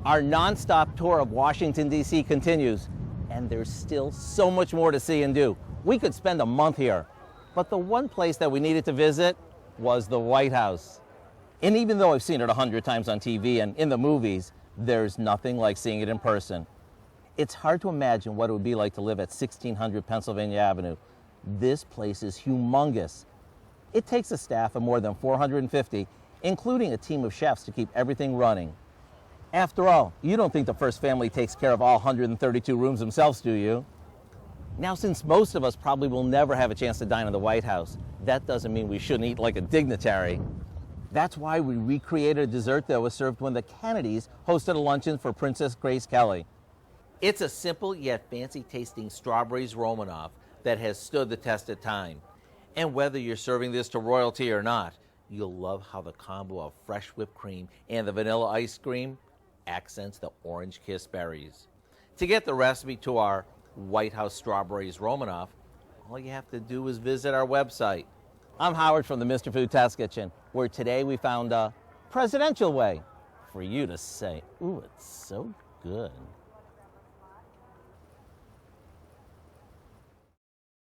Our nonstop tour of Washington, D.C. continues, and there's still so much more to see and do. We could spend a month here, but the one place that we needed to visit was the White House. And even though I've seen it 100 times on TV and in the movies, there's nothing like seeing it in person. It's hard to imagine what it would be like to live at 1600 Pennsylvania Avenue. This place is humongous. It takes a staff of more than 450, including a team of chefs to keep everything running. After all, you don't think the First Family takes care of all 132 rooms themselves, do you? Now, since most of us probably will never have a chance to dine in the White House, that doesn't mean we shouldn't eat like a dignitary. That's why we recreated a dessert that was served when the Kennedys hosted a luncheon for Princess Grace Kelly. It's a simple yet fancy-tasting strawberries Romanoff that has stood the test of time. And whether you're serving this to royalty or not, you'll love how the combo of fresh whipped cream and the vanilla ice cream accents the orange kiss berries. To get the recipe to our White House Strawberries Romanoff, all you have to do is visit our website. I'm Howard from the Mr. Food Test Kitchen, where today we found a presidential way for you to say, "Ooh, it's so good."